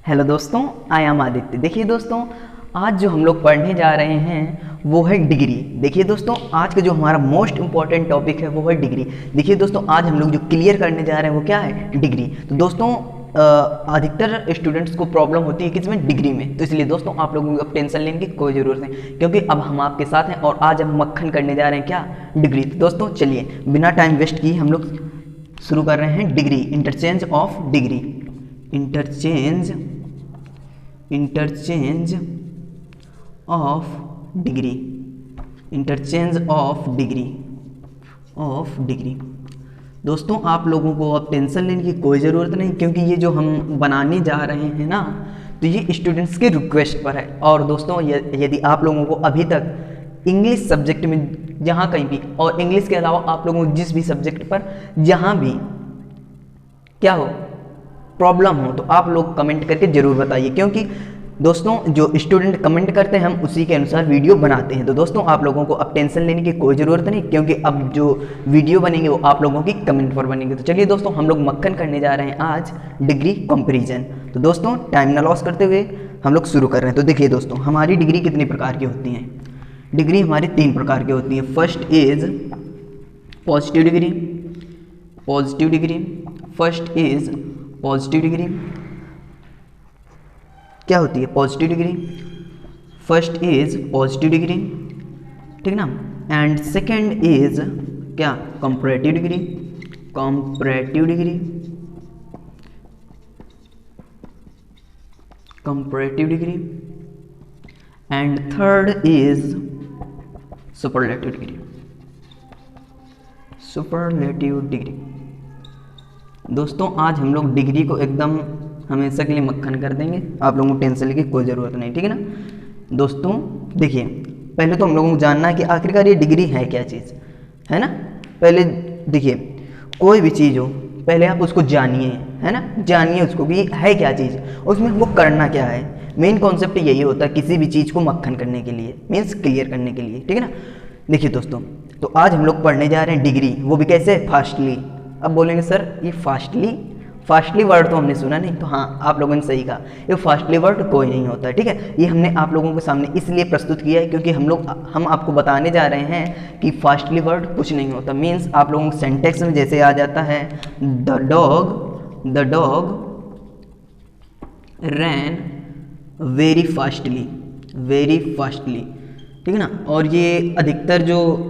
Hello दोस्तों, I am Aditya. देखिए दोस्तों, आज जो हम लोग पढ़ने जा रहे हैं वो है डिग्री। देखिए दोस्तों, आज का जो हमारा मोस्ट इंपॉर्टेंट टॉपिक है वो है डिग्री। देखिए दोस्तों, आज हम लोग जो क्लियर करने जा रहे हैं वो क्या है, डिग्री। तो दोस्तों अधिकतर स्टूडेंट्स को प्रॉब्लम होती है किसमें, डिग्री में। तो इसलिए दोस्तों आप लोगों को अब टेंशन लेने की कोई ज़रूरत नहीं, क्योंकि अब हम आपके साथ हैं और आज हम मक्खन करने जा रहे हैं क्या, डिग्री। तो दोस्तों चलिए बिना टाइम वेस्ट किए हम लोग शुरू कर रहे हैं degree, interchange of degree. Interchange of degree, interchange of degree. दोस्तों आप लोगों को अब टेंशन लेने की कोई ज़रूरत नहीं, क्योंकि ये जो हम बनाने जा रहे हैं ना, तो ये स्टूडेंट्स के रिक्वेस्ट पर है। और दोस्तों यदि आप लोगों को अभी तक इंग्लिश सब्जेक्ट में जहाँ कहीं भी, और इंग्लिश के अलावा आप लोगों को जिस भी सब्जेक्ट पर जहाँ भी क्या हो, प्रॉब्लम हो, तो आप लोग कमेंट करके ज़रूर बताइए, क्योंकि दोस्तों जो स्टूडेंट कमेंट करते हैं हम उसी के अनुसार वीडियो बनाते हैं। तो दोस्तों आप लोगों को अब टेंशन लेने की कोई ज़रूरत नहीं, क्योंकि अब जो वीडियो बनेंगे वो आप लोगों की कमेंट पर बनेंगे। तो चलिए दोस्तों, हम लोग मक्खन करने जा रहे हैं आज डिग्री कंपैरिजन। तो दोस्तों टाइम ना लॉस करते हुए हम लोग शुरू कर रहे हैं। तो देखिए दोस्तों, हमारी डिग्री कितनी प्रकार की होती हैं। डिग्री हमारी 3 प्रकार की होती है। First is positive degree, positive degree. First is positive degree क्या होती है, positive degree. First is positive degree, ठीक ना। एंड सेकंड इज क्या, comparative degree, comparative degree, comparative degree. And third is superlative degree, superlative degree. दोस्तों आज हम लोग डिग्री को एकदम हमेशा के लिए मक्खन कर देंगे, आप लोगों को टेंशन लेने की कोई ज़रूरत नहीं, ठीक है ना। दोस्तों देखिए, पहले तो हम लोगों को जानना है कि आखिरकार ये डिग्री है क्या चीज़, है ना। पहले देखिए, कोई भी चीज़ हो पहले आप उसको जानिए, है ना, जानिए उसको कि है क्या चीज़, उसमें हमको करना क्या है। मेन कॉन्सेप्ट यही होता है किसी भी चीज़ को मक्खन करने के लिए, मीन्स क्लियर करने के लिए, ठीक है ना। देखिए दोस्तों, तो आज हम लोग पढ़ने जा रहे हैं डिग्री, वो भी कैसे, फास्टली। अब बोलेंगे सर ये फास्टली वर्ड तो हमने सुना नहीं, तो हाँ आप लोगों ने सही कहा, ये फास्टली वर्ड कोई नहीं होता है, ठीक है। ये हमने आप लोगों के सामने इसलिए प्रस्तुत किया है क्योंकि हम आपको बताने जा रहे हैं कि फास्टली वर्ड कुछ नहीं होता। मीन्स आप लोगों को सेंटेक्स में जैसे आ जाता है the dog rain very fastly, ठीक है ना। और ये अधिकतर जो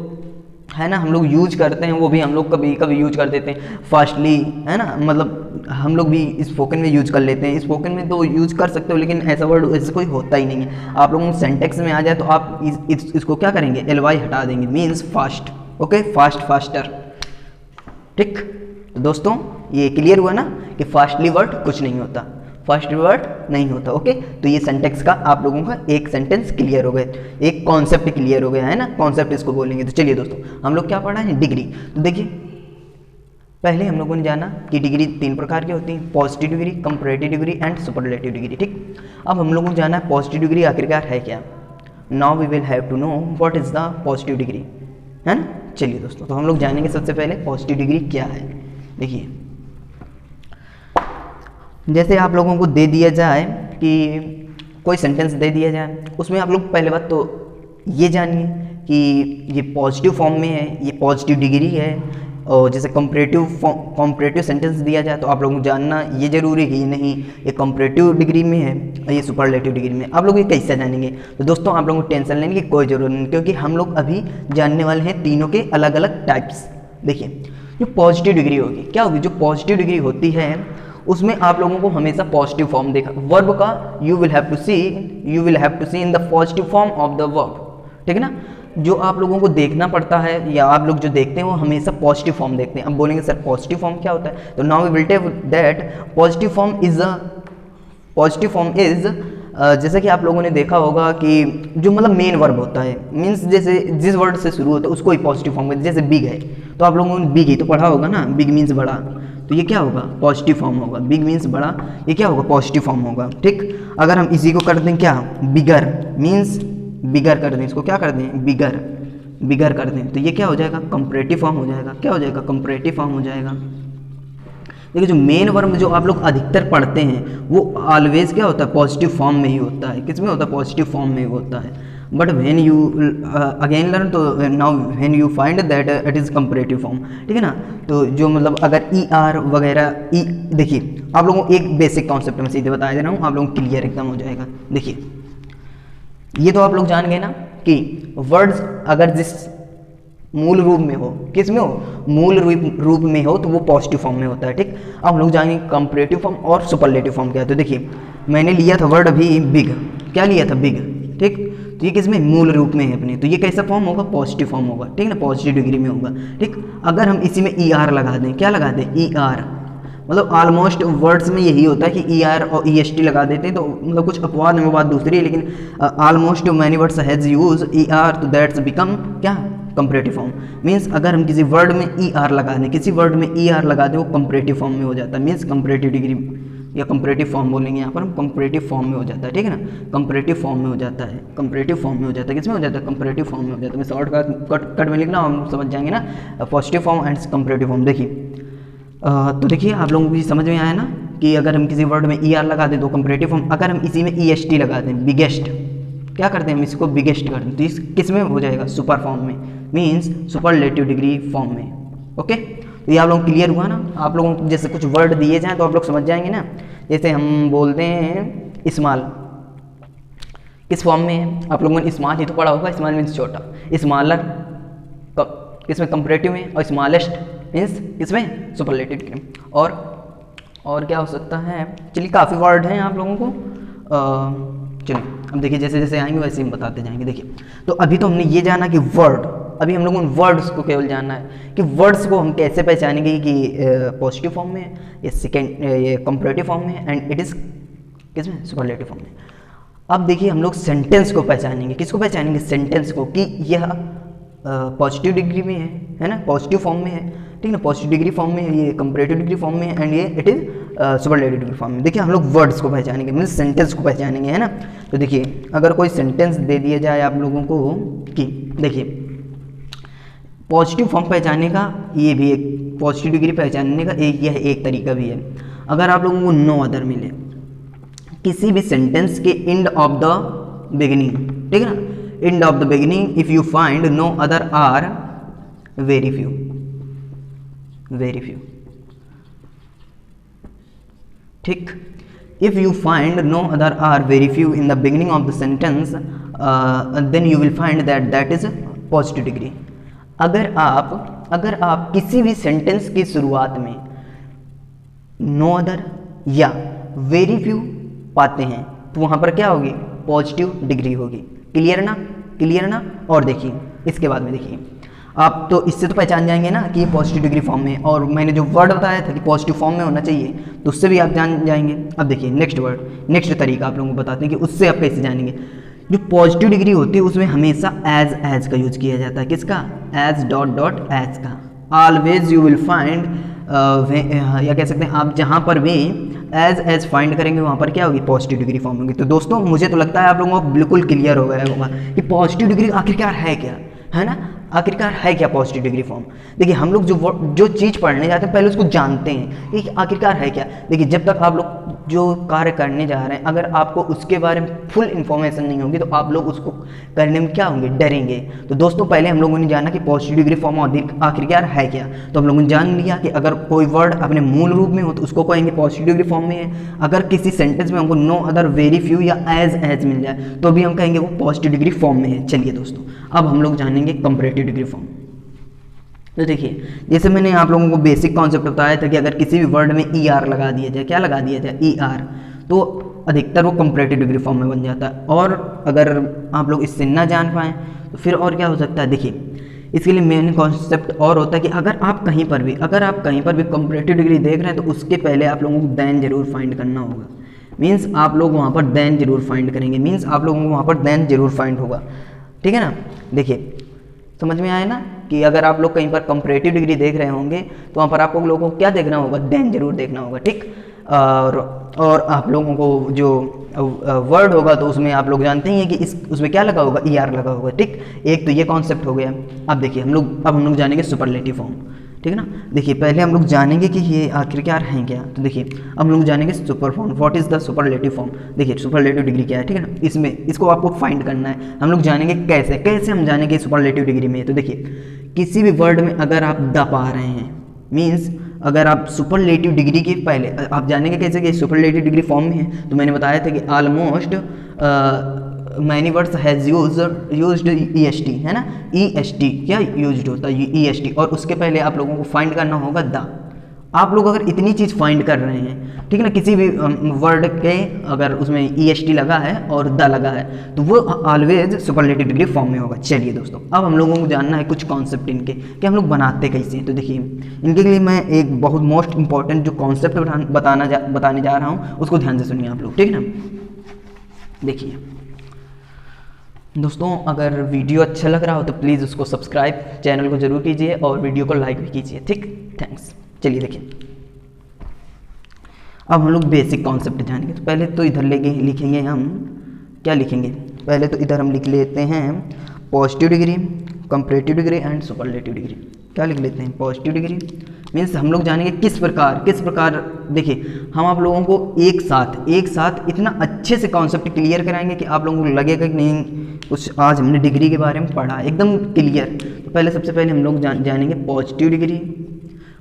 है ना हम लोग यूज करते हैं, वो भी हम लोग कभी कभी यूज कर देते हैं फास्टली, है ना। मतलब हम लोग भी स्पोकन में यूज कर लेते हैं, स्पोकन में तो यूज कर सकते हो, लेकिन ऐसा वर्ड ऐसे कोई होता ही नहीं है। आप लोगों को सेंटेक्स में आ जाए तो आप इसको क्या करेंगे, एलवाई हटा देंगे, means fast. Okay, fast, faster, ठीक। तो दोस्तों ये क्लियर हुआ ना कि फास्टली वर्ड कुछ नहीं होता, फर्स्ट वर्ड नहीं होता। ओके, तो ये सेंटेक्स का आप लोगों का एक सेंटेंस क्लियर हो गया, एक कॉन्सेप्ट क्लियर हो गया, है ना, कॉन्सेप्ट इसको बोलेंगे। तो चलिए दोस्तों, हम लोग क्या पढ़ा है, डिग्री। तो देखिए पहले हम लोगों ने जाना कि डिग्री 3 प्रकार की होती है, positive degree, comparative degree and superlative degree, ठीक। अब हम लोगों को जाना है पॉजिटिव डिग्री आखिरकार है क्या। Now we will have to know what is the positive degree, है ना। चलिए दोस्तों, तो हम लोग जानेंगे सबसे पहले पॉजिटिव डिग्री क्या है। देखिए जैसे आप लोगों को दे दिया जाए कि कोई सेंटेंस दे दिया जाए, उसमें आप लोग पहले बात तो ये जानिए कि ये पॉजिटिव फॉर्म में है, ये पॉजिटिव डिग्री है। और जैसे कंपैरेटिव सेंटेंस दिया जाए तो आप लोगों को जानना ये जरूरी है कि ये नहीं ये कंपैरेटिव डिग्री में है और ये सुपरलेटिव डिग्री में। आप लोग ये कैसे जानेंगे, तो दोस्तों आप लोगों को टेंशन लेने की कोई ज़रूरत नहीं, क्योंकि हम लोग अभी जानने वाले हैं तीनों के अलग अलग टाइप्स। देखिए जो पॉजिटिव डिग्री होगी क्या होगी, जो पॉजिटिव डिग्री होती है उसमें आप लोगों को हमेशा पॉजिटिव फॉर्म देखा वर्ब का, you will have to see in the positive form of the verb, ठीक है ना। जो आप लोगों को देखना पड़ता है या आप लोग जो देखते हैं वो हमेशा पॉजिटिव फॉर्म देखते हैं। अब बोलेंगे सर पॉजिटिव फॉर्म क्या होता है, तो now we will tell that positive form is जैसे कि आप लोगों ने देखा होगा कि जो मतलब मेन वर्ब होता है, मीन्स जैसे जिस वर्ड से शुरू होता है उसको ही पॉजिटिव फॉर्म है। जैसे बिग है तो आप लोगों ने बिग ही तो पढ़ा होगा ना, बिग मीन्स बड़ा, तो ये क्या होगा, पॉजिटिव फॉर्म होगा। बिग मीन्स बड़ा, ये क्या होगा, पॉजिटिव फॉर्म होगा, ठीक। अगर हम इसी को कर दें क्या, बिगर मीन्स बिगर कर दें, इसको क्या कर दें, बिगर कर दें, तो ये क्या हो जाएगा, कंपैरेटिव फॉर्म हो जाएगा। क्या हो जाएगा, कंपैरेटिव फॉर्म हो जाएगा। देखिए जो मेन वर्ब जो आप लोग अधिकतर पढ़ते हैं वो ऑलवेज क्या होता है, पॉजिटिव फॉर्म में ही होता है। किस में होता है, पॉजिटिव फॉर्म में ही होता है। But when you again learn, तो now when you find that it is comparative form, ठीक है ना। तो जो मतलब अगर ई आर वगैरह देखिए आप लोगों को एक बेसिक कॉन्सेप्ट में सीधे बता दे रहा हूँ, आप लोगों को क्लियर एकदम हो जाएगा। देखिए ये तो आप लोग जान गए ना कि वर्ड्स अगर जिस मूल रूप में हो, किस में हो, मूल रूप में हो, तो वो पॉजिटिव फॉर्म में होता है, ठीक। अब हम लोग जानेंगे कंपैरेटिव फॉर्म और सुपरलेटिव फॉर्म क्या है। तो देखिए मैंने लिया था वर्ड अभी बिग, क्या लिया था, बिग, ठीक। तो ये किसमें, मूल रूप में है अपने, तो ये कैसा फॉर्म होगा, पॉजिटिव फॉर्म होगा, ठीक ना, पॉजिटिव डिग्री में होगा, ठीक। अगर हम इसी में ई आर लगा दें, क्या लगा दें, ई आर, मतलब ऑलमोस्ट वर्ड्स में यही होता है कि ई आर और ई एस टी लगा देते हैं, तो मतलब कुछ अपवाद में बात दूसरी है, लेकिन almost many words has use E R, तो दैट्स बिकम क्या, कंपैरेटिव फॉर्म। मीन्स अगर हम किसी वर्ड में ई आर लगा दें, किसी वर्ड में ई आर लगा दें, वो कंपैरेटिव फॉर्म में हो जाता है, मीन्स कंपैरेटिव डिग्री या कंपैरेटिव फॉर्म बोलेंगे यहाँ पर हम, कंपैरेटिव फॉर्म में हो जाता है, ठीक है ना, कंपैरेटिव फॉर्म में हो जाता है, कंपैरेटिव फॉर्म में हो जाता है, किसमें हो जाता है, कंपैरेटिव फॉर्म में हो जाता है। मैं शॉर्ट कट में लिखना, हम समझ जाएंगे ना, positive form and comparative form. देखिए तो देखिए आप लोगों को भी समझ में आया ना कि अगर हम किसी वर्ड में ई आर लगा दें तो कंपैरेटिव फॉर्म, अगर हम इसी में ई एस टी लगा दें, बिगेस्ट, क्या करते हैं हम इसको बिगेस्ट कर दें, तो इस किस में हो जाएगा, सुपर फॉर्म में, मीन्स सुपरलेटिव डिग्री फॉर्म में। ओके, तो ये आप लोगों को क्लियर हुआ ना। आप लोगों को जैसे कुछ वर्ड दिए जाएँ तो आप लोग समझ जाएंगे ना। जैसे हम बोलते हैं स्मॉल, किस फॉर्म में है, आप लोगों ने स्मॉल ही तो पढ़ा होगा, स्मॉल मीन्स छोटा, स्मॉलर किसमें, कंपैरेटिव में, और स्मॉलेस्ट मीन्स किसमें, सुपरलेटिव डिग्री। और क्या हो सकता है, चलिए काफ़ी वर्ड हैं आप लोगों को, चलिए अब देखिए जैसे जैसे आएंगे वैसे हम बताते जाएंगे। देखिए तो अभी तो हमने ये जाना कि वर्ड, अभी हम लोगों ने वर्ड्स को केवल जानना है कि वर्ड्स को हम कैसे पहचानेंगे कि पॉजिटिव फॉर्म में या सेकेंड ये कंपैरेटिव फॉर्म में एंड इट इज़ किसमें, सुपरलेटिव फॉर्म में। अब देखिए हम लोग सेंटेंस को पहचानेंगे, किसको पहचानेंगे, सेंटेंस को, कि यह पॉजिटिव डिग्री में है ना, पॉजिटिव फॉर्म में है, ठीक ना, पॉजिटिव डिग्री फॉर्म में है, ये कंपैरेटिव डिग्री फॉर्म में है, एंड ये it is superlative degree form में। देखिए हम लोग वर्ड्स को पहचानेंगे, मीन्स सेंटेंस को पहचानेंगे, है ना। तो देखिए अगर कोई सेंटेंस दे दिया जाए आप लोगों को कि देखिए पॉजिटिव फॉर्म पहचानने का ये भी एक, पॉजिटिव डिग्री पहचानने का यह एक तरीका भी है। अगर आप लोगों को नो अदर मिले किसी भी सेंटेंस के एंड ऑफ द बिगिनिंग, ठीक है ना, end of the beginning if you find no other or very few, very few, ठीक। If you find no other or very few in the beginning of the sentence then you will find that is positive degree. अगर आप किसी भी sentence की शुरुआत में no other या very few पाते हैं तो वहां पर क्या होगी, पॉजिटिव डिग्री होगी। क्लियर ना, क्लियर ना। और देखिए इसके बाद में देखिए आप तो इससे तो पहचान जाएंगे ना कि ये पॉजिटिव डिग्री फॉर्म में, और मैंने जो वर्ड बताया था कि पॉजिटिव फॉर्म में होना चाहिए तो उससे भी आप जान जाएंगे। अब देखिए नेक्स्ट वर्ड, नेक्स्ट तरीका आप लोगों को बताते हैं कि उससे आप कैसे जानेंगे। जो पॉजिटिव डिग्री होती है उसमें हमेशा एज का यूज किया जाता है, किसका, एज डॉट डॉट एज का। ऑलवेज यू विल फाइंड या कह सकते हैं आप जहाँ पर भी एज फाइंड करेंगे वहाँ पर क्या होगी, पॉजिटिव डिग्री फॉर्म होगी। तो दोस्तों मुझे तो लगता है आप लोगों को बिल्कुल क्लियर हो गया होगा कि पॉजिटिव डिग्री आखिरकार है क्या, है ना, आखिरकार है क्या पॉजिटिव डिग्री फॉर्म। देखिए हम लोग जो चीज़ पढ़ने जाते हैं पहले उसको जानते हैं कि आखिरकार है क्या। देखिए जब तक आप लोग जो कार्य करने जा रहे हैं अगर आपको उसके बारे में फुल इन्फॉर्मेशन नहीं होगी तो आप लोग उसको करने में क्या होंगे, डरेंगे। तो दोस्तों पहले हम लोगों ने जाना कि पॉजिटिव डिग्री फॉर्म आखिरकार है क्या। तो हम लोगों ने जान लिया कि अगर कोई वर्ड अपने मूल रूप में हो तो उसको कहेंगे पॉजिटिव डिग्री फॉर्म में है। अगर किसी सेंटेंस में हमको नो अदर वेरी फ्यू या एज मिल जाए तो भी हम कहेंगे वो पॉजिटिव डिग्री फॉर्म में है। चलिए दोस्तों अब हम लोग जानेंगे कंपैरेटिव डिग्री फॉर्म। तो देखिए जैसे मैंने आप लोगों को बेसिक कॉन्सेप्ट बताया था कि अगर किसी भी वर्ड में ई आर लगा दिया जाए, क्या लगा दिया जाए, ई आर, तो अधिकतर वो कंपैरेटिव डिग्री फॉर्म में बन जाता है। और अगर आप लोग इससे ना जान पाएँ तो फिर और क्या हो सकता है, देखिए इसके लिए मेन कॉन्सेप्ट और होता है कि अगर आप कहीं पर भी कंपैरेटिव डिग्री देख रहे हैं तो उसके पहले आप लोगों को देन जरूर फाइंड करना होगा। मीन्स आप लोग वहाँ पर देन जरूर फाइंड करेंगे, मीन्स आप लोगों को वहाँ पर देन जरूर फाइंड होगा, ठीक है ना। देखिए समझ में आया ना कि अगर आप लोग कहीं पर कंपैरेटिव डिग्री देख रहे होंगे तो वहाँ पर आप लोगों को क्या देखना होगा, देन जरूर देखना होगा, ठीक। और आप लोगों को जो वर्ड होगा तो उसमें आप लोग जानते ही हैं कि उसमें क्या लगा होगा, ई आर लगा होगा, ठीक। एक तो ये कॉन्सेप्ट हो गया। अब देखिए हम लोग जानेंगे सुपरलेटिव फॉर्म। ठीक है ना। देखिए पहले हम लोग जानेंगे कि ये आखिरकार हैं क्या। तो देखिए अब हम लोग जानेंगे super form, what is the superlative form. देखिए सुपरलेटिव डिग्री क्या है, ठीक है ना, इसमें इसको आपको फाइंड करना है। हम लोग जानेंगे कैसे कैसे हम जानेंगे सुपरलेटिव डिग्री में। तो देखिए किसी भी वर्ड में अगर आप द पा रहे हैं, मीन्स अगर आप सुपरलेटिव डिग्री के पहले आप जानेंगे कैसे कि सुपरलेटिव डिग्री फॉर्म में है। तो मैंने बताया था कि almost many words has used EST, है ना, EST क्या यूज्ड होता है, EST, और उसके पहले आप लोगों को फाइंड करना होगा द। आप लोग अगर इतनी चीज़ फाइंड कर रहे हैं, ठीक है ना, किसी भी वर्ड के अगर उसमें EST लगा है और द लगा है तो वो ऑलवेज सुपरलेटिव डिग्री फॉर्म में होगा। चलिए दोस्तों अब हम लोगों को जानना है कुछ कॉन्सेप्ट इनके कि हम लोग बनाते कैसे हैं। तो देखिए इनके लिए मैं एक बहुत मोस्ट इंपॉर्टेंट जो कॉन्सेप्ट बताने जा रहा हूँ उसको ध्यान से सुनिए आप लोग, ठीक है ना। देखिए दोस्तों अगर वीडियो अच्छा लग रहा हो तो प्लीज़ उसको सब्सक्राइब चैनल को जरूर कीजिए और वीडियो को लाइक भी कीजिए, ठीक, थैंक्स। चलिए देखिए अब हम लोग बेसिक कॉन्सेप्ट जानेंगे। तो पहले तो इधर लिखेंगे हम क्या लिखेंगे, पहले तो इधर हम लिख लेते हैं positive degree, comparative degree and superlative degree. क्या लिख लेते हैं, पॉजिटिव डिग्री मीन्स हम लोग जानेंगे किस प्रकार। देखिए हम आप लोगों को एक साथ इतना अच्छे से कॉन्सेप्ट क्लियर कराएंगे कि आप लोगों को लगेगा कि नहीं कुछ आज हमने डिग्री के बारे में पढ़ा, एकदम क्लियर। तो पहले सबसे पहले हम लोग जानेंगे पॉजिटिव डिग्री,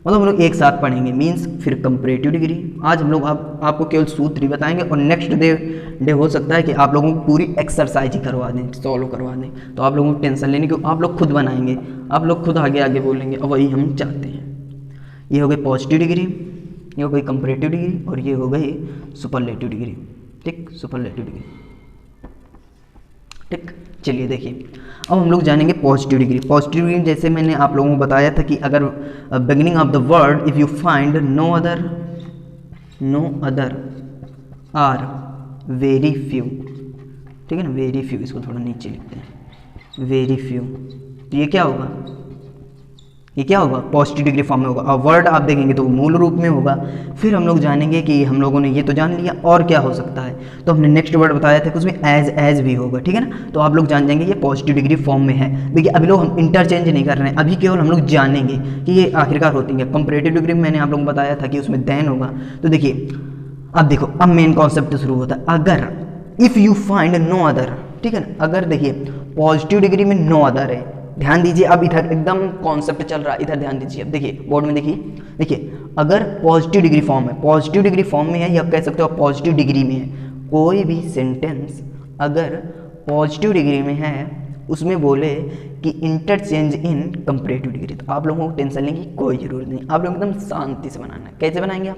मतलब हम लोग एक साथ पढ़ेंगे, मीन्स फिर कंपैरेटिव डिग्री। आज हम लोग आपको केवल सूत्र ही बताएंगे और नेक्स्ट डे हो सकता है कि आप लोगों को पूरी एक्सरसाइज ही करवा दें, सॉल्व करवा दें। तो आप लोगों को टेंशन लेने की, आप लोग खुद बनाएंगे, आप लोग खुद आगे बोलेंगे और वही हम चाहते हैं। ये हो गई पॉजिटिव डिग्री, ये हो गई कंपैरेटिव डिग्री और ये हो गई सुपरलेटिव डिग्री, ठीक, सुपरलेटिव डिग्री, ठीक। चलिए देखिए अब हम लोग जानेंगे पॉजिटिव डिग्री। पॉजिटिव डिग्री जैसे मैंने आप लोगों को बताया था कि अगर beginning of the word if you find no other or very few, ठीक है ना, वेरी फ्यू, इसको थोड़ा नीचे लिखते हैं, वेरी फ्यू। तो ये क्या होगा, ये क्या होगा, पॉजिटिव डिग्री फॉर्म में होगा और वर्ड आप देखेंगे तो मूल रूप में होगा। फिर हम लोग जानेंगे कि हम लोगों ने ये तो जान लिया और क्या हो सकता है। तो हमने नेक्स्ट वर्ड बताया था कि उसमें एज भी होगा, ठीक है ना। तो आप लोग जान जाएंगे ये पॉजिटिव डिग्री फॉर्म में है। देखिए अभी लोग हम इंटरचेंज नहीं कर रहे हैं, अभी केवल हम लोग जानेंगे कि ये आखिरकार होती है। कंपैरेटिव डिग्री में मैंने आप लोगों को बताया था कि उसमें देन होगा। तो देखिए अब देखो अब मेन कॉन्सेप्ट शुरू होता है, अगर if you find no other, ठीक है ना। अगर देखिए पॉजिटिव डिग्री में नो अदर है, ध्यान दीजिए, अब इधर एकदम कॉन्सेप्ट चल रहा है, इधर ध्यान दीजिए। अब देखिए बोर्ड में देखिए अगर पॉजिटिव डिग्री फॉर्म है, पॉजिटिव डिग्री फॉर्म में है या कह सकते हो पॉजिटिव डिग्री में है, कोई भी सेंटेंस अगर पॉजिटिव डिग्री में है उसमें बोले कि इंटरचेंज इन कंपैरेटिव डिग्री, तो आप लोगों को टेंशन लेने की कोई ज़रूरत नहीं, आप लोग एकदम शांति से बनाना है। कैसे बनाएंगे आप,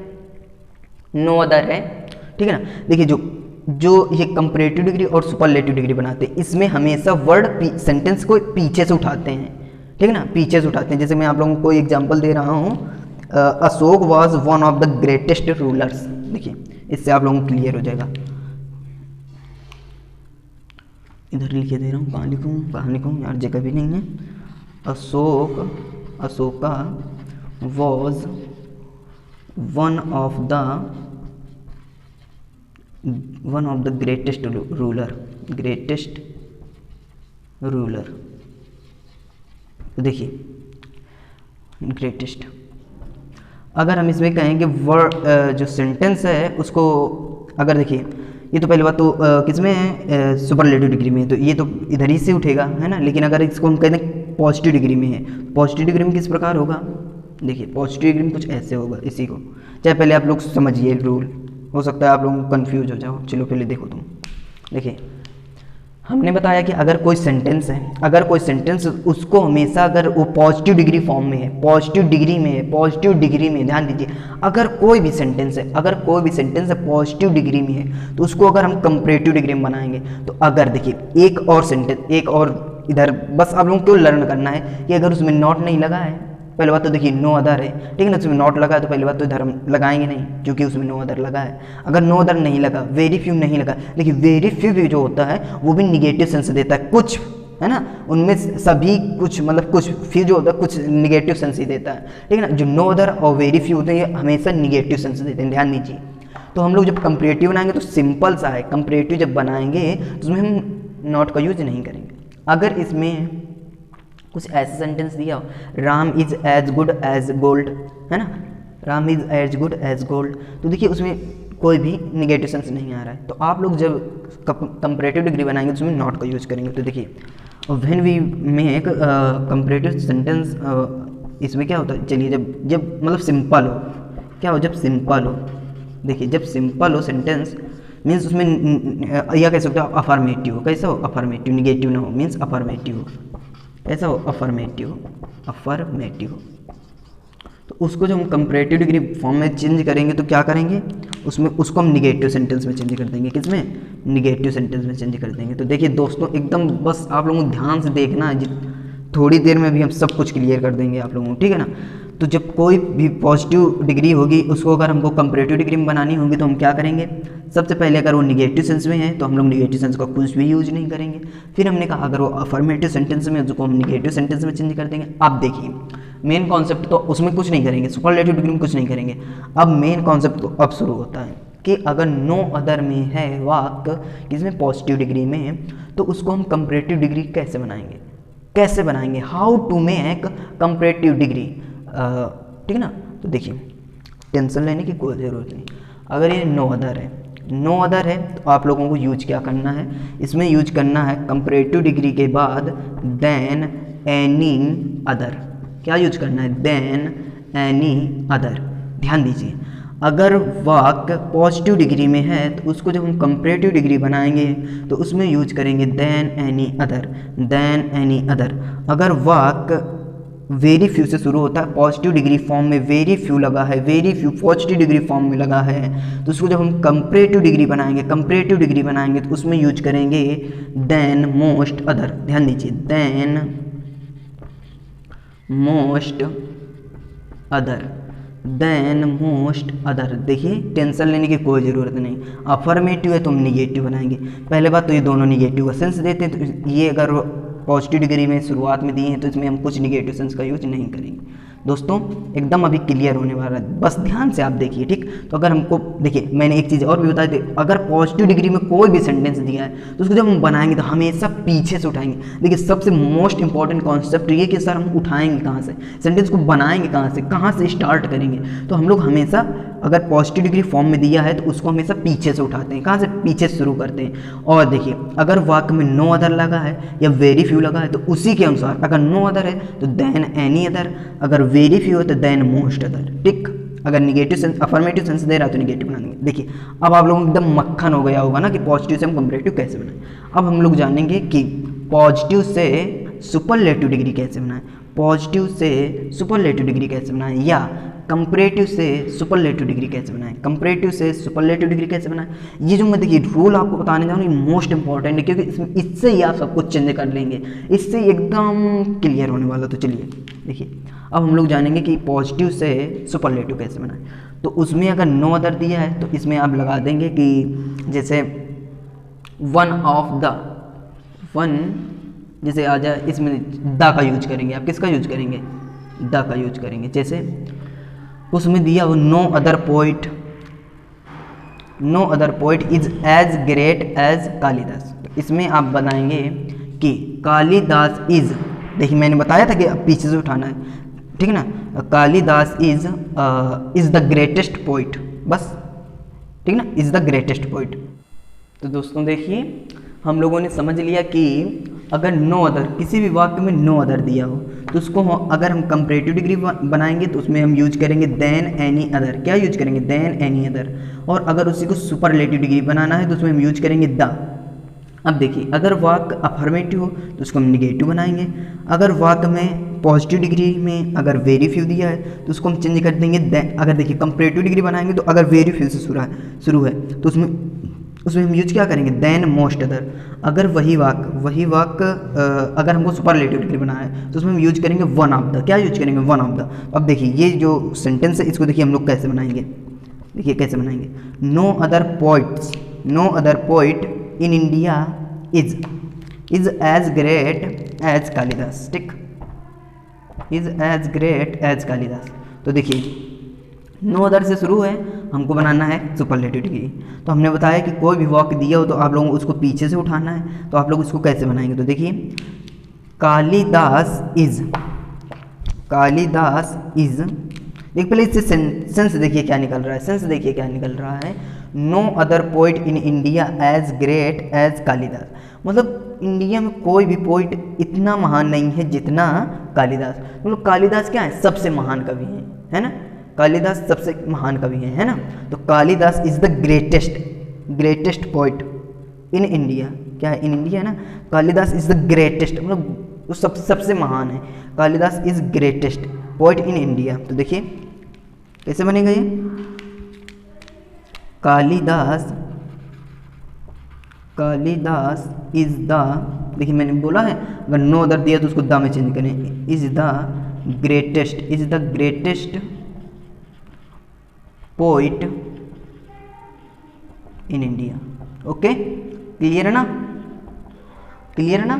नो अदर है, ठीक है ना। देखिए जो ये कंपैरेटिव डिग्री और सुपरलेटिव डिग्री बनाते हैं इसमें हमेशा वर्ड सेंटेंस को पीछे से उठाते हैं, ठीक है ना, पीछे से उठाते हैं। जैसे मैं आप लोगों को कोई एग्जांपल दे रहा हूँ, Ashok was one of the greatest rulers. देखिए इससे आप लोगों को क्लियर हो जाएगा। इधर लिखे दे रहा हूँ, कहाँ लिखूँ यार, जगह भी नहीं है। Ashoka was one of the greatest ruler. तो देखिए ग्रेटेस्ट, अगर हम इसमें कहेंगे वर्ड जो सेंटेंस है उसको, अगर देखिए ये तो पहली बात तो किसमें है, सुपरलेटिव डिग्री में, तो ये तो इधर ही से उठेगा, है ना। लेकिन अगर इसको हम कहते हैं पॉजिटिव डिग्री में है, पॉजिटिव डिग्री में किस प्रकार होगा, देखिए पॉजिटिव डिग्री में कुछ ऐसे होगा, इसी को चाहे पहले आप लोग समझिए रूल, हो सकता है आप लोग कंफ्यूज हो जाओ। चलो पहले देखो तुम, देखिए हमने बताया कि अगर कोई सेंटेंस है, अगर कोई सेंटेंस उसको हमेशा अगर वो पॉजिटिव डिग्री फॉर्म में है, पॉजिटिव डिग्री में ध्यान दीजिए, अगर कोई भी सेंटेंस है पॉजिटिव डिग्री में है तो उसको अगर हम कंपैरेटिव डिग्री में बनाएंगे तो अगर देखिए एक और इधर बस आप लोगों को लर्न करना है कि अगर उसमें नॉट नहीं लगा है, पहले बात तो देखिए नो अदर है, ठीक है ना, उसमें नॉट लगा है तो पहली बात तो इधर हम लगाएंगे नहीं क्योंकि उसमें नो अदर लगा है। अगर नो अदर नहीं लगा, वेरी फ्यू नहीं लगा, देखिए वेरी फ्यू भी जो होता है वो भी निगेटिव सेंस देता है, कुछ है ना, उनमें सभी कुछ मतलब कुछ फ्यू जो होता है कुछ निगेटिव सेंस ही देता है, ठीक है ना। जो नो अदर और वेरी फ्यू होते हैं ये हमेशा निगेटिव सेंस देते हैं, ध्यान दीजिए। तो हम लोग जब कंपैरेटिव बनाएंगे तो सिंपल सा है, कंपैरेटिव जब बनाएंगे तो उसमें हम नॉट का यूज नहीं करेंगे। अगर इसमें कुछ ऐसा सेंटेंस दिया हो, Ram is as good as gold, है ना, Ram is as good as gold, तो देखिए उसमें कोई भी निगेटिव सेंस नहीं आ रहा है। तो आप लोग जब कंपैरेटिव डिग्री बनाएंगे तो उसमें नॉट का यूज करेंगे। तो देखिए when we make comparative sentence, इसमें क्या होता है, चलिए जब जब मतलब सिंपल हो, क्या हो, जब सिंपल हो, देखिए जब सिंपल हो सेंटेंस मीन्स उसमें या कह सकते हो अफर्मेटिव हो, कैसा हो, अफर्मेटिव, निगेटिव ना हो, मीन्स अफर्मेटिव हो, कैसा हो, अफर्मेटिव, अफर्मेटिव। तो उसको जब हम कंपैरेटिव डिग्री फॉर्म में चेंज करेंगे तो क्या करेंगे, उसमें उसको हम निगेटिव सेंटेंस में चेंज कर देंगे, किसमें, निगेटिव सेंटेंस में चेंज कर देंगे। तो देखिए दोस्तों एकदम बस आप लोगों को ध्यान से देखना है, थोड़ी देर में भी हम सब कुछ क्लियर कर देंगे आप लोगों को, ठीक है ना। तो जब कोई भी पॉजिटिव डिग्री होगी उसको अगर हमको कंपैरेटिव डिग्री में बनानी होगी तो हम क्या करेंगे, सबसे पहले अगर वो निगेटिव सेंस में है तो हम लोग निगेटिव सेंस का कुछ भी यूज नहीं करेंगे। फिर हमने कहा अगर वो अफर्मेटिव सेंटेंस में है उसको हम निगेटिव सेंटेंस में चेंज कर देंगे। अब देखिए मेन कॉन्सेप्ट तो उसमें कुछ नहीं करेंगे, सुपरलेटिव डिग्री में कुछ नहीं करेंगे। अब मेन कॉन्सेप्ट तो अब शुरू होता है कि अगर नो अदर में है वाक्य किसमें, पॉजिटिव डिग्री में, तो उसको हम कंपैरेटिव डिग्री कैसे बनाएंगे, कैसे बनाएंगे, how to make comparative degree, ठीक है ना। तो देखिए टेंशन लेने की कोई ज़रूरत नहीं। अगर ये नो अदर है, नो अदर है तो आप लोगों को यूज क्या करना है, इसमें यूज करना है कंपैरेटिव डिग्री के बाद देन एनी अदर, क्या यूज करना है, देन एनी अदर। ध्यान दीजिए अगर वाक्य पॉजिटिव डिग्री में है तो उसको जब हम कंपैरेटिव डिग्री बनाएंगे तो उसमें यूज करेंगे than any other, than any other. अगर वाक्य वेरी फ्यू से शुरू होता है, पॉजिटिव डिग्री फॉर्म में वेरी फ्यू लगा है, very few positive degree form में लगा है, तो उसको जब हम कंपैरेटिव डिग्री बनाएंगे, कंपैरेटिव डिग्री बनाएंगे तो उसमें यूज करेंगे देन मोस्ट अदर। ध्यान दीजिए than most other, than most other. देखिए टेंशन लेने की कोई ज़रूरत नहीं, अफर्मेटिव है तो हम निगेटिव बनाएंगे। पहले बात तो ये दोनों निगेटिव का सेंस देते हैं, तो ये अगर पॉजिटिव डिग्री में शुरुआत में दिए हैं तो इसमें हम कुछ निगेटिव सेंस का यूज नहीं करेंगे। दोस्तों एकदम अभी क्लियर होने वाला है, बस ध्यान से आप देखिए, ठीक। तो अगर हमको देखिए मैंने एक चीज़ और भी बताई थी, अगर पॉजिटिव डिग्री में कोई भी सेंटेंस दिया है तो उसको जब हम बनाएंगे तो हमेशा पीछे से उठाएंगे। देखिए सबसे मोस्ट इंपॉर्टेंट कॉन्सेप्ट ये कि सर हम उठाएंगे कहाँ से, सेंटेंस को बनाएंगे कहाँ से स्टार्ट करेंगे। तो हम लोग हमेशा अगर पॉजिटिव डिग्री फॉर्म में दिया है तो उसको हमेशा पीछे से उठाते हैं, कहाँ से, पीछे से शुरू करते हैं। और देखिए अगर वाक्य में नो अदर लगा है या वेरी फ्यू लगा है तो उसी के अनुसार, अगर नो अदर है तो देन एनी अदर, अगर वेरी फ्यू है तो देन मोस्ट अदर, ठीक। अगर negative sense, affirmative sense they रहा है तो निगेटिव बना देंगे। देखिए अब आप लोगों को एकदम मक्खन हो गया होगा ना कि पॉजिटिव से हम कंपैरेटिव कैसे बनाएं। अब हम लोग जानेंगे कि पॉजिटिव से सुपरलेटिव डिग्री कैसे बनाएं, पॉजिटिव से सुपरलेटिव डिग्री कैसे बनाएं, या कंपैरेटिव से सुपरलेटिव डिग्री कैसे बनाएं, कंपैरेटिव से सुपरलेटिव डिग्री कैसे बनाएं। ये जो मैं देखिए रूल आपको बताने जा रहा हूँ ये मोस्ट इंपॉर्टेंट है, क्योंकि इससे ही आप सब कुछ चेंज कर लेंगे, इससे एकदम क्लियर होने वाला। तो चलिए देखिए अब हम लोग जानेंगे कि पॉजिटिव से सुपरलेटिव कैसे बनाएं। तो उसमें अगर नो अदर दिया है तो इसमें आप लगा देंगे कि जैसे वन ऑफ द, वन जैसे आ जाए, इसमें द का यूज करेंगे। आप किसका यूज करेंगे, द का यूज करेंगे। जैसे उसमें दिया हो no other poet, no other poet is as great as Kalidas. इसमें आप बनाएंगे कि कालिदास इज, देखिए मैंने बताया था कि अब पीछे से उठाना है, ठीक है ना। Kalidas is the greatest poet, बस, ठीक ना, इज द ग्रेटेस्ट पोइट। तो दोस्तों देखिए हम लोगों ने समझ लिया कि अगर नो अदर, किसी भी वाक्य में नो अदर दिया हो तो उसको अगर हम कंपैरेटिव डिग्री बनाएंगे तो उसमें हम यूज करेंगे देन एनी अदर। क्या यूज करेंगे, देन एनी अदर। और अगर उसी को सुपरलेटिव डिग्री बनाना है तो उसमें हम यूज करेंगे द। अब देखिए अगर वाक्य अफर्मेटिव हो तो उसको हम निगेटिव बनाएंगे। अगर वाक्य में पॉजिटिव डिग्री में अगर वेरी फ्यू दिया है तो उसको हम चेंज कर देंगे। अगर देखिए कंपैरेटिव डिग्री बनाएंगे तो अगर वेरी फ्यू से शुरू है तो उसमें हम यूज क्या करेंगे, देन मोस्ट अदर। अगर वही वाक्य अगर हमको सुपरलेटिव डिग्री बनाना है तो उसमें हम यूज करेंगे वन ऑफ द। क्या यूज करेंगे, वन ऑफ द। अब देखिए ये जो सेंटेंस है इसको देखिए हम लोग कैसे बनाएंगे, देखिए कैसे बनाएंगे। No other poets, no other poet in India is as great as Kalidas, ठीक, is as great as Kalidas. तो देखिए नो अदर से शुरू है, हमको बनाना है सुपरलेटिव डिग्री। तो हमने बताया कि कोई भी वाक्य दिया हो तो आप लोगों को उसको पीछे से उठाना है। तो आप लोग उसको कैसे बनाएंगे, तो देखिए कालिदास इज देख पहले इससे सेंस देखिए क्या निकल रहा है, सेंस देखिए क्या निकल रहा है। No other poet in India as great as Kalidas, मतलब इंडिया में कोई भी पोइट इतना महान नहीं है जितना कालिदास। मतलब कालिदास क्या है, सबसे महान कवि है ना, कालिदास सबसे महान कवि है ना। तो Kalidas is the greatest poet in India, क्या है, इन इंडिया है ना। कालिदास इज द ग्रेटेस्ट, मतलब वो सबसे महान है। Kalidas is greatest poet in India. तो देखिए कैसे बनेगा ये, कालिदास इज द, देखिए मैंने बोला है अगर नो अदर दिया तो उसको द में चेंज करें, is the greatest poet in India. Okay, clear है ना।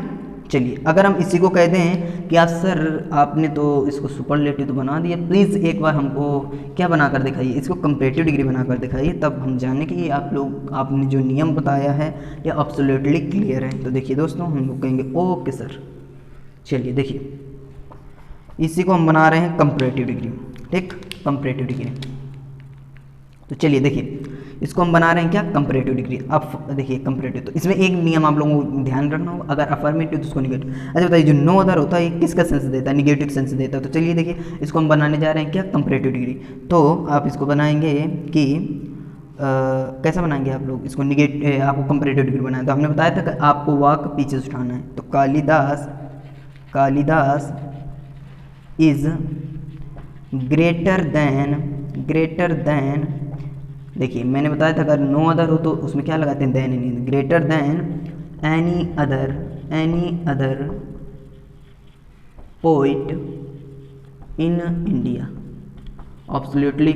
चलिए अगर हम इसी को कह दें कि आप सर आपने तो इसको सुपरलेटिव तो बना दिया, प्लीज़ एक बार हमको क्या बनाकर दिखाइए, इसको कंपैरेटिव डिग्री बनाकर दिखाइए, तब हम जाने कि आपने जो नियम बताया है ये एब्सोल्युटली क्लियर है। तो देखिए दोस्तों हम लोग कहेंगे ओके सर। चलिए देखिए इसी को हम बना रहे हैं कंपैरेटिव डिग्री, ठीक, कंपैरेटिव डिग्री। तो चलिए देखिए इसको हम बना रहे हैं क्या, कंपैरेटिव डिग्री। अब देखिए कंपैरेटिव, तो इसमें एक नियम आप लोगों को ध्यान रखना होगा, अगर अफर्मेटिव तो उसको निगेटिव। अच्छा बताइए जो नो अदर होता है ये किसका सेंस देता है, निगेटिव सेंस देता है। तो चलिए देखिए इसको हम बनाने जा रहे हैं क्या, कंपैरेटिव डिग्री। तो आप इसको बनाएंगे कि कैसा बनाएंगे आप लोग इसको, आपको कंपैरेटिव डिग्री बनाए। तो हमने बताया था कि आपको वाक पीछे से उठाना है। तो कालिदास इज ग्रेटर देन, देखिए मैंने बताया था अगर नो अदर हो तो उसमें क्या लगाते हैं, देन नहीं, greater than any other poet in India. Absolutely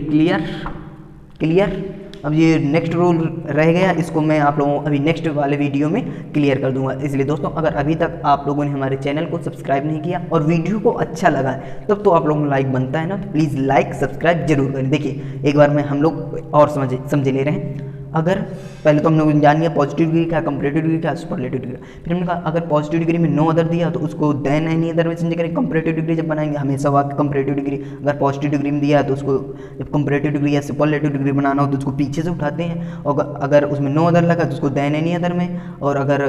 clear. अब ये नेक्स्ट रूल रह गया, इसको मैं आप लोगों को अभी नेक्स्ट वाले वीडियो में क्लियर कर दूंगा। इसलिए दोस्तों अगर अभी तक आप लोगों ने हमारे चैनल को सब्सक्राइब नहीं किया और वीडियो को अच्छा लगा तब तो आप लोगों को लाइक बनता है ना, तो प्लीज़ लाइक सब्सक्राइब जरूर करें। देखिए एक बार में हम लोग और समझे ले रहे हैं। अगर पहले तो हम लोग जान लिया पॉजिटिव डिग्री क्या, कंपैरेटिव डिग्री क्या, सुपरलेटिव डिग्री। फिर हमने कहा अगर पॉजिटिव डिग्री में नो अदर दिया तो उसको देन एनी अदर में चेंज करें। कंपैरेटिव डिग्री जब बनाएंगे हमेशा वाक्य कंपैरेटिव डिग्री, अगर पॉजिटिव डिग्री में दिया तो उसको जब कंपैरेटिव डिग्री या सुपरलेटिव डिग्री बनाना हो तो उसको पीछे से उठाते हैं, और अगर उसमें नो अदर लगा तो उसको देन एनी अदर में, और अगर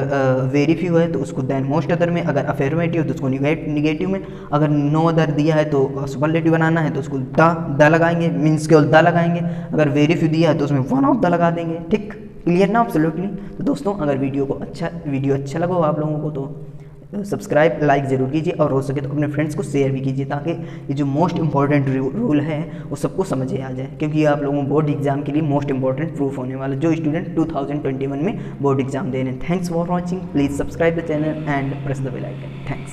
वेरी फ्यू है तो उसको देन मोस्ट अदर में, अगर अफर्मेटिव तो उसको निगेटिव में, अगर नो अदर दिया है तो सुपरलेटिव बनाना है तो उसको द लगाएंगे, मीन्स केवल द लगाएंगे। अगर वेरी फ्यू दिया है तो उसमें वन ऑफ द लगा देंगे, ठीक, क्लियर ना, एब्सोल्युटली। तो दोस्तों अगर वीडियो अच्छा लगा हो आप लोगों को तो सब्सक्राइब लाइक ज़रूर कीजिए, और हो सके तो अपने फ्रेंड्स को शेयर भी कीजिए, ताकि ये जो मोस्ट इंपॉर्टेंट रूल है वो सबको समझ आ जाए, क्योंकि ये आप लोगों को बोर्ड एग्जाम के लिए मोस्ट इंपॉर्टेंट प्रूफ होने वाला, जो स्टूडेंट 2021 में बोर्ड एग्जाम दे रहे हैं। Thanks for watching, please subscribe the channel and press the bell icon. Thanks.